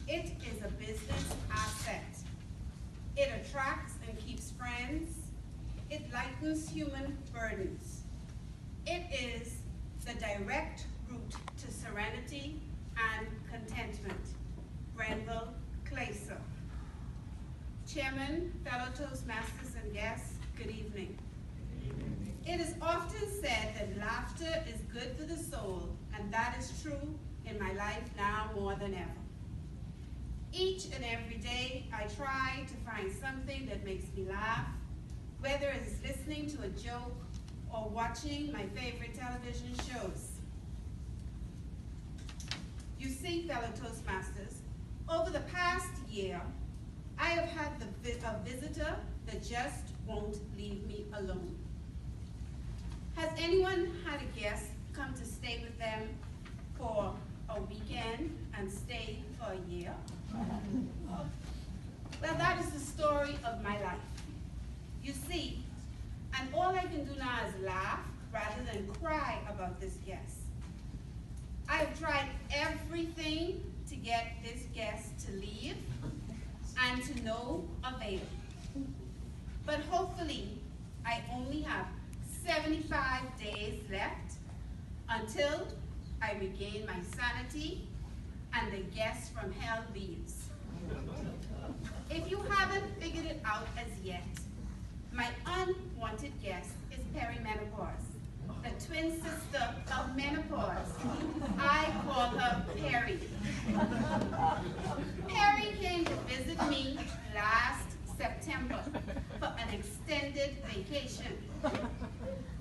It is a business asset. It attracts and keeps friends. It lightens human burdens. It is the direct route to serenity and contentment. Grenville Clayser. Chairman, fellow Toastmasters, and guests, good evening. It is often said that laughter is good for the soul, and that is true in my life now more than ever. Each and every day, I try to find something that makes me laugh, whether it's listening to a joke or watching my favorite television shows. You see, fellow Toastmasters, over the past year, I have had a visitor that just won't leave me alone. Has anyone had a guest come to stay with them for a weekend and stay for a year? Well, that is the story of my life. You see, and all I can do now is laugh rather than cry about this guest. I have tried everything to get this guest to leave, and to no avail. But hopefully, I only have 75 days left until I regain my sanity and the guest from hell leaves. If you haven't figured it out as yet, my unwanted guest is perimenopause, the twin sister of menopause. I call her Peri. Peri came to visit me last September for an extended vacation.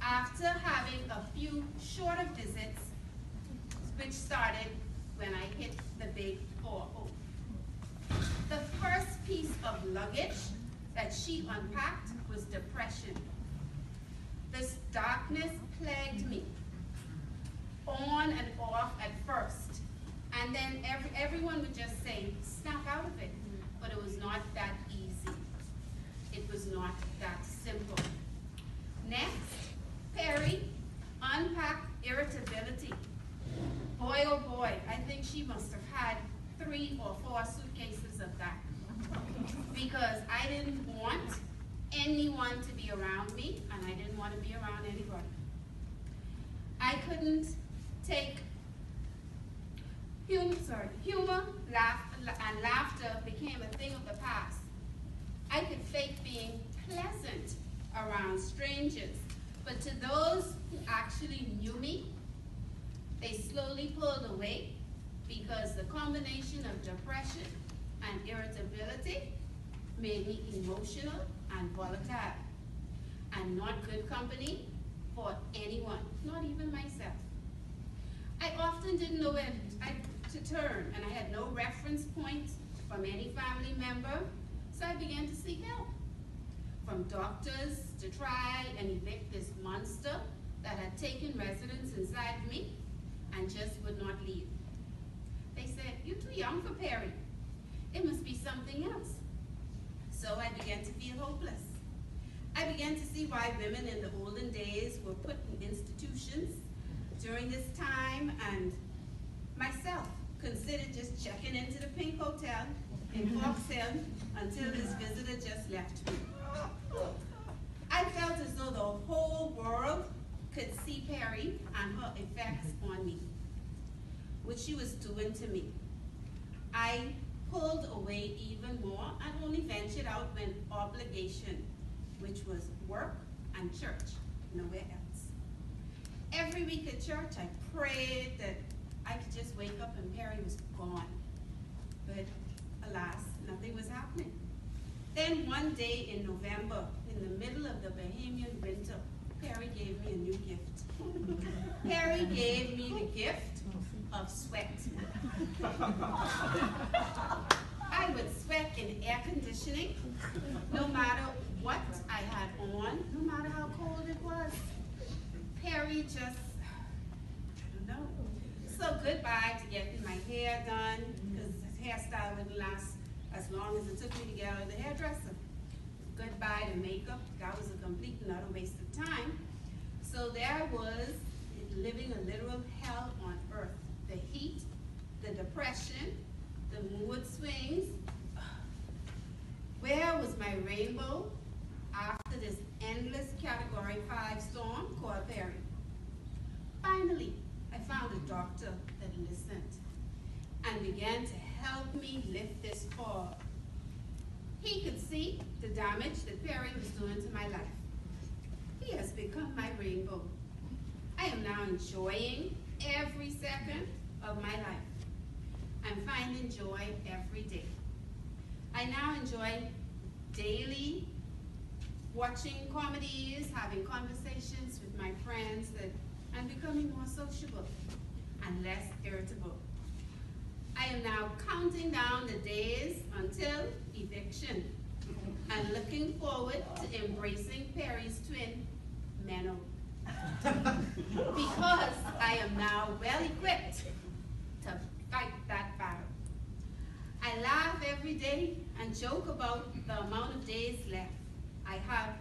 After having a few shorter visits, which started when I hit the big 4-0. The first piece of luggage that she unpacked was depression. This darkness plagued me, on and off at first, and then everyone would just say, snap out of it. But it was not that easy. It was not that simple. Next, Peri unpacked irritability. Boy, oh boy, I think she must have had 3 or 4 suitcases of that. Because I didn't want anyone to be around me, and I didn't want to be around anybody. I couldn't take humor, and laughter became a thing of the past. I could fake being pleasant around strangers, but to those who actually knew me, they slowly pulled away because the combination of depression and irritability made me emotional and volatile, and not good company for anyone, not even myself. I often didn't know where to turn, and I had no reference point from any family member, so I began to seek help. From doctors to try and evict this monster that had taken residence inside me and just would not leave. They said, "You're too young for Peri. It must be something else." So I began to feel hopeless. I began to see why women in the olden days were put in institutions during this time, and myself considered just checking into the Pink Hotel in Fox Hill until this visitor just left me. I felt as though the whole world could see Peri and her effects on me, what she was doing to me. I pulled away even more and only ventured out when obligation, which was work and church, nowhere else. Every week at church, I prayed that I could just wake up and Peri was gone. But alas, nothing was happening. Then one day in November, in the middle of the Bahamian winter, Peri gave me a new gift. Peri gave me the gift of sweat. I would sweat in air conditioning, no matter what I had on, no matter how cold it was. Peri just, I don't know. So goodbye to getting my hair done, because this hairstyle wouldn't last as long as it took me to get out of the hairdresser. Goodbye to makeup. That was a complete and utter waste of time. So there was living a literal hell on earth. The heat, the depression, the mood swings. Where was my rainbow after this endless Category 5 storm called Peri? Finally, I found a doctor that listened and began to help me lift this fog. He could see the damage that Peri was doing to my life. He has become my rainbow. I am now enjoying every second of my life. I'm finding joy every day. I now enjoy daily watching comedies, having conversations with my friends, and becoming more sociable and less irritable. I am now counting down the days until eviction and looking forward to embracing Peri's twin, Menno. Because I am now well equipped to fight that battle. I laugh every day and joke about the amount of days left. I have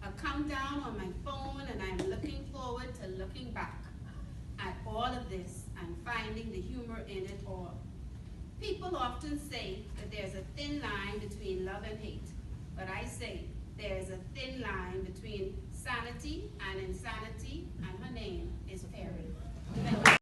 a countdown on my phone and I'm looking forward to looking back at all of this and finding the humor in it all. People often say that there's a thin line between love and hate, but I say there's a thin line between sanity and insanity, and her name is Peri.